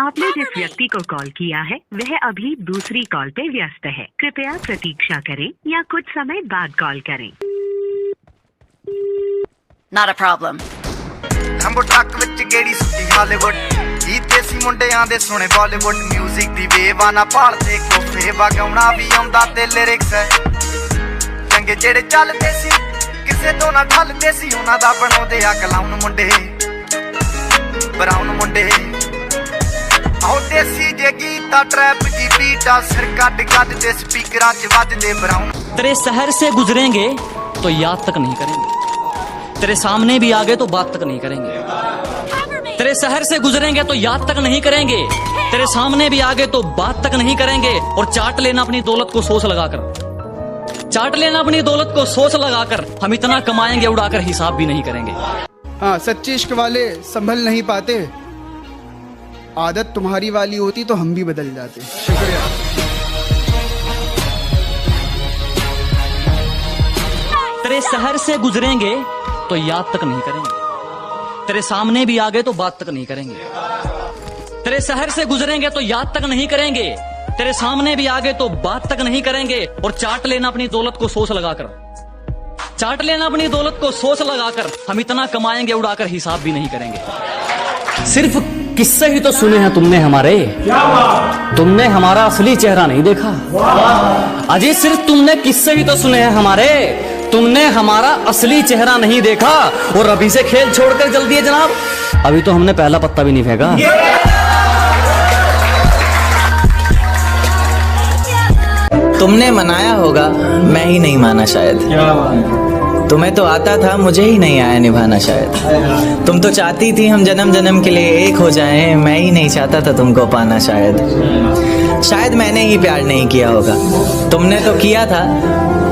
आपने जिस व्यक्ति को कॉल किया है वह अभी दूसरी कॉल पे व्यस्त है। कृपया प्रतीक्षा करें या कुछ समय बाद कॉल करें। Not a problem. हम ट्रक विच गेड़ी सुटी हालीवुड गीते सी मुंडियां दे सुने बॉलीवुड म्यूजिक दी वेव ना भालदे कोफे वगाउणा भी आउंदा ते लिरिक्स है चंगे जेड़े चलदे सी किसे तो ना ठलदे सी उन्हां दा बनाउंदे आ कलाउन मुंडे ब्राउन मुंडे आओ देसी जे गीता ट्रैप दी बीटा सिर कट कट दे स्पीकरां च वजदे ब्राउन। तेरे शहर से गुजरेंगे तो याद तक नहीं करेंगे, तेरे सामने भी आगे तो बात तक नहीं करेंगे। तेरे शहर से गुजरेंगे तो याद तक नहीं करेंगे, तेरे सामने भी आगे तो बात तक नहीं करेंगे। और चाट लेना अपनी दौलत को सोच लगाकर, चाट लेना अपनी दौलत को सोच लगाकर। हम इतना कमाएंगे उड़ाकर हिसाब भी नहीं करेंगे। हाँ, सच्चे इश्क वाले संभल नहीं पाते, आदत तुम्हारी वाली होती तो हम भी बदल जाते। शुक्रिया। तेरे शहर से गुजरेंगे तो याद तक नहीं करेंगे, तेरे सामने भी आगे तो बात तक नहीं करेंगे। तेरे शहर से गुजरेंगे तो याद तक नहीं करेंगे, तेरे सामने भी आगे तो बात तक नहीं करेंगे। और चाट लेना अपनी दौलत को सोच लगाकर, चाट लेना अपनी दौलत को सोच लगाकर। हम इतना कमाएंगे उड़ाकर हिसाब भी नहीं करेंगे। सिर्फ किस्से ही तो सुने हैं तुमने हमारे, तुमने हमारा असली चेहरा नहीं देखा। अजय सिर्फ तुमने किस्से ही तो सुने हैं हमारे, तुमने हमारा असली चेहरा नहीं देखा। और अभी से खेल छोड़कर जल्दी है जनाब, अभी तो हमने पहला पत्ता भी नहीं फेंका। तुमने मनाया होगा, मैं ही नहीं माना शायद। तुम्हें तो आता था, मुझे ही नहीं आया निभाना शायद। तुम तो चाहती थी हम जन्म जन्म के लिए एक हो जाएं, मैं ही नहीं चाहता था तुमको पाना शायद। शायद मैंने ही प्यार नहीं किया होगा, तुमने तो किया था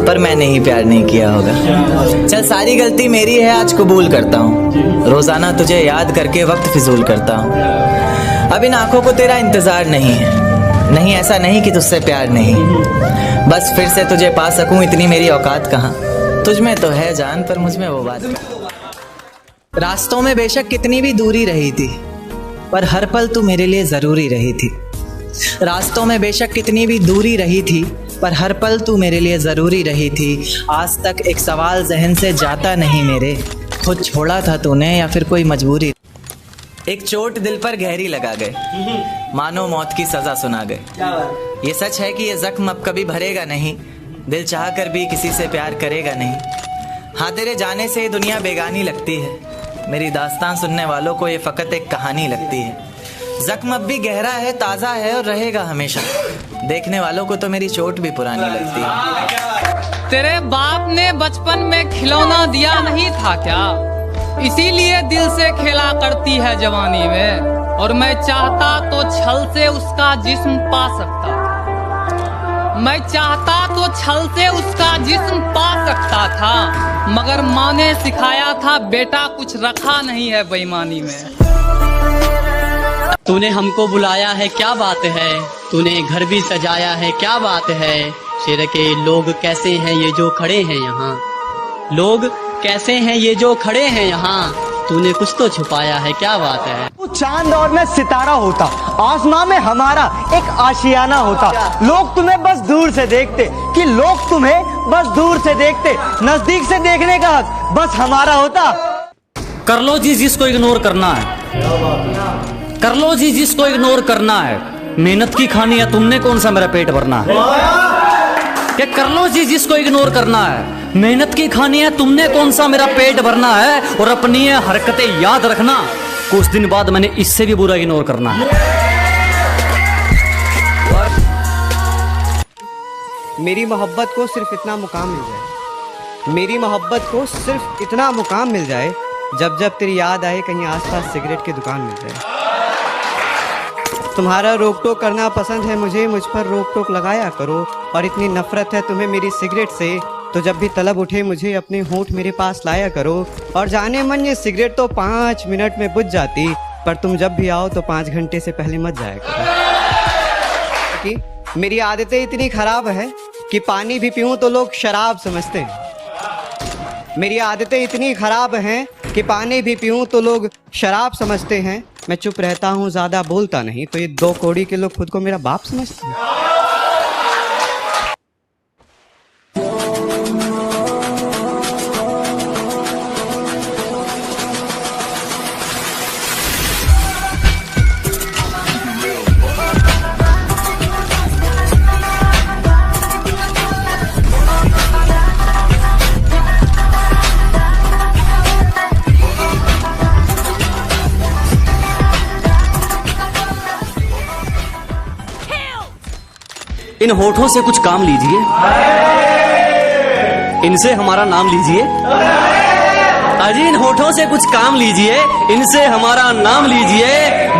पर मैंने ही प्यार नहीं किया होगा। चल सारी गलती मेरी है, आज कबूल करता हूँ। रोजाना तुझे याद करके वक्त फिजूल करता हूँ। अब इन आंखों को तेरा इंतजार नहीं है, नहीं ऐसा नहीं कि तुझसे प्यार नहीं, बस फिर से तुझे पा सकूं इतनी मेरी औकात कहाँ। तुझ में तो है जान पर मुझ में वो बात। रास्तों में बेशक कितनी भी दूरी रही थी, पर हर पल तू मेरे लिए जरूरी रही थी। रास्तों में बेशक कितनी भी दूरी रही थी, पर हर पल तू मेरे लिए जरूरी रही थी। आज तक एक सवाल जहन से जाता नहीं मेरे, खुद छोड़ा था तूने या फिर कोई मजबूरी। एक चोट दिल पर गहरी लगा गए, मानो मौत की सजा सुना गए। ये सच है कि ये जख्म अब कभी भरेगा नहीं, दिल चाह कर भी किसी से प्यार करेगा नहीं। हाँ, तेरे जाने से दुनिया बेगानी लगती है, मेरी दास्तान सुनने वालों को ये फकत एक कहानी लगती है। जख्म अब भी गहरा है, ताज़ा है और रहेगा हमेशा, देखने वालों को तो मेरी चोट भी पुरानी लगती है। तेरे बाप ने बचपन में खिलौना दिया नहीं था क्या, इसीलिए दिल से खेला करती है जवानी में। और मैं चाहता तो छल से उसका जिस्म पा सकता, मैं चाहता तो छल से उसका जिस्म पा सकता था, मगर माँ ने सिखाया था बेटा कुछ रखा नहीं है बेईमानी में। तूने हमको बुलाया है क्या बात है, तूने घर भी सजाया है क्या बात है। शेर के लोग कैसे हैं ये जो खड़े हैं यहाँ, लोग कैसे हैं ये जो खड़े हैं यहाँ, तूने कुछ तो छुपाया है क्या बात है। तू चांद और मैं सितारा होता, आसमां में हमारा एक आशियाना होता। लोग तुम्हें बस दूर से देखते, कि लोग तुम्हें बस दूर से देखते, नजदीक से देखने का हक बस हमारा होता। कर लो जी जिसको इग्नोर करना है, कर लो जी जिसको इग्नोर करना है। मेहनत की खानी है, तुमने कौन सा मेरा पेट भरना है। क्या कर लो जी जिसको इग्नोर करना है, मेहनत की खानी है, तुमने कौन सा मेरा पेट भरना है। और अपनी हरकतें याद रखना, कुछ दिन बाद मैंने इससे भी बुरा इग्नोर करना है। मेरी मोहब्बत को सिर्फ इतना मुकाम मिल जाए, मेरी मोहब्बत को सिर्फ इतना मुकाम मिल जाए, जब जब तेरी याद आए कहीं आसपास सिगरेट की दुकान मिल जाए। तुम्हारा रोक टोक करना पसंद है मुझे, मुझ पर रोक टोक लगाया करो। और इतनी नफरत है तुम्हें मेरी सिगरेट से, तो जब भी तलब उठे मुझे अपने होंठ मेरे पास लाया करो। और जाने मन ये सिगरेट तो 5 मिनट में बुझ जाती, पर तुम जब भी आओ तो 5 घंटे से पहले मत जाया करो। कि मेरी आदतें इतनी खराब है कि पानी भी पीऊँ तो लोग शराब समझते हैं। मेरी आदतें इतनी खराब हैं कि पानी भी पीऊँ तो लोग शराब समझते हैं। मैं चुप रहता हूँ, ज्यादा बोलता नहीं, तो ये 2 कौड़ी के लोग खुद को मेरा बाप समझते हैं। इन होठों से कुछ काम लीजिए, इनसे हमारा नाम लीजिए। अजी इन होठों से कुछ काम लीजिए, इनसे हमारा नाम लीजिए।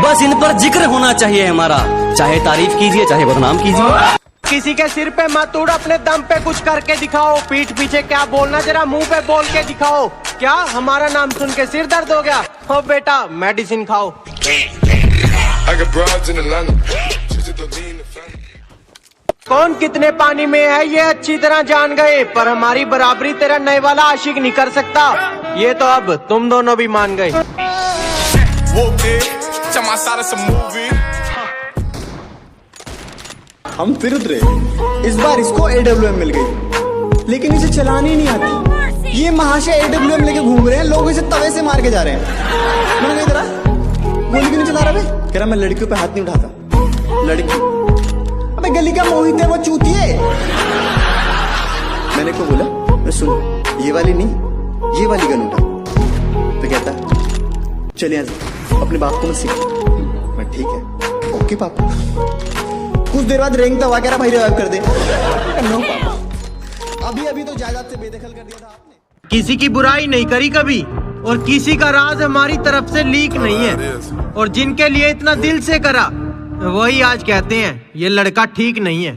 बस इन पर जिक्र होना चाहिए हमारा, चाहे तारीफ कीजिए चाहे बदनाम कीजिए। किसी के सिर पे मत उड़, अपने दम पे कुछ करके दिखाओ। पीठ पीछे क्या बोलना, जरा मुंह पे बोल के दिखाओ। क्या हमारा नाम सुन के सिर दर्द हो गया? हो बेटा मेडिसिन खाओ। कौन कितने पानी में है ये अच्छी तरह जान गए, पर हमारी बराबरी तेरा नए वाला आशिक नहीं कर सकता। ये तो अब तुम दोनों भी मान गए। हम फिर उतरे, इस बार इसको AWM मिल गई, लेकिन इसे चलानी नहीं आती। ये महाशय AWM लेके घूम रहे हैं, लोग इसे तवे से मार के जा रहे हैं। मैंने कहा गोली क्यों नहीं चला रहा बे? कह रहा मैं लड़कियों पे हाथ नहीं उठाता। लड़की? अबे गली का मोहित है वो, चूतिए। मैंने को बोला मैं सुन, ये वाली नहीं ये वाली गन उठा। तो कहता चलिए अपने बाप को मत सिखा। मैं ठीक है, ओके पापा। कुछ देर बाद रेंगता हुआ कह रहा भाई रिवाइव कर दे। नो पापा, अभी तो जायदाद से बेदखल कर दिया था आपने। किसी की बुराई नहीं करी कभी, और किसी का राज हमारी तरफ से लीक नहीं है। और जिनके लिए इतना दिल से करा, वही आज कहते हैं ये लड़का ठीक नहीं है।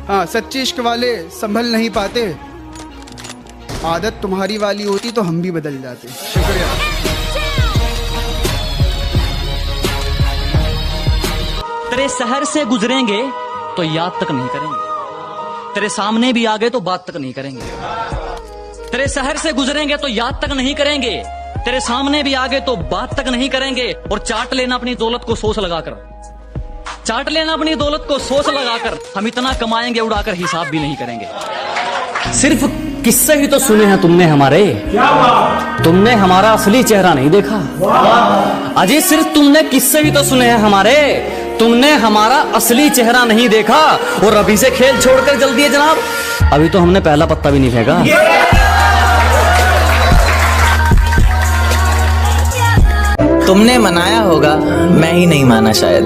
हाँ, सच्चे इश्क वाले संभल नहीं पाते। आदत तुम्हारी वाली होती तो हम भी बदल जाते। शुक्रिया। तेरे शहर से गुजरेंगे तो याद तक नहीं करेंगे, तेरे सामने भी आ गए तो बात तक नहीं करेंगे। तेरे शहर से गुजरेंगे तो याद तक नहीं करेंगे, तेरे सामने भी आ गए तो बात तक नहीं करेंगे। और चाट लेना अपनी दौलत को सोच लगाकर, चाट लेना अपनी दौलत को सोच लगाकर। हम इतना कमाएंगे उड़ाकर हिसाब भी नहीं करेंगे। सिर्फ किस्से ही तो सुने हैं तुमने हमारे, तुमने हमारा असली चेहरा नहीं देखा। अजी सिर्फ तुमने किस्से ही तो सुने हैं हमारे, तुमने हमारा असली चेहरा नहीं देखा। और अभी से खेल छोड़कर जल्दी है जनाब, अभी तो हमने पहला पत्ता भी नहीं फेंका। तुमने मनाया होगा, मैं ही नहीं माना शायद।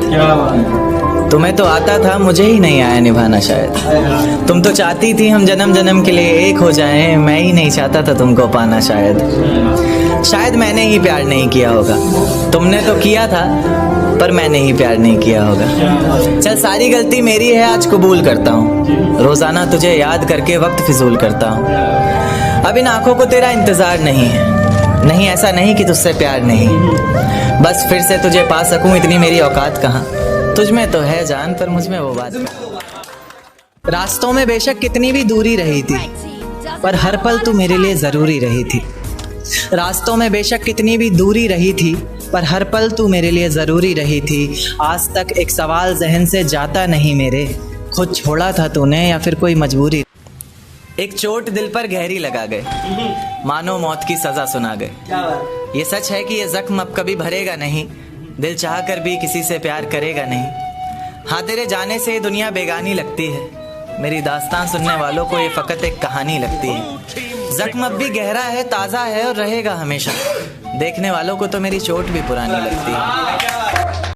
तुम्हें तो आता था, मुझे ही नहीं आया निभाना शायद। तुम तो चाहती थी हम जन्म जन्म के लिए एक हो जाएं, मैं ही नहीं चाहता था तुमको पाना शायद। शायद मैंने ही प्यार नहीं किया होगा, तुमने तो किया था पर मैंने ही प्यार नहीं किया होगा। चल सारी गलती मेरी है, आज कबूल करता हूँ। रोजाना तुझे याद करके वक्त फिजूल करता हूँ। अब इन आंखों को तेरा इंतजार नहीं है, नहीं ऐसा नहीं कि तुझसे प्यार नहीं, बस फिर से तुझे पा सकूं इतनी मेरी औकात कहाँ। तुझ में तो है जान, पर मुझ में वो बात कहाँ। रास्तों में बेशक कितनी भी दूरी रही थी, पर हर पल तू मेरे लिए जरूरी रही थी। रास्तों में बेशक कितनी भी दूरी रही थी, पर हर पल तू मेरे लिए जरूरी रही थी। आज तक एक सवाल जहन से जाता नहीं मेरे, खुद छोड़ा था तूने या फिर कोई मजबूरी। एक चोट दिल पर गहरी लगा गए, मानो मौत की सजा सुना गए। ये सच है कि ये जख्म अब कभी भरेगा नहीं, दिल चाह कर भी किसी से प्यार करेगा नहीं। हाँ तेरे जाने से दुनिया बेगानी लगती है, मेरी दास्तान सुनने वालों को ये फकत एक कहानी लगती है। जख्म अब भी गहरा है, ताज़ा है और रहेगा हमेशा, देखने वालों को तो मेरी चोट भी पुरानी लगती है।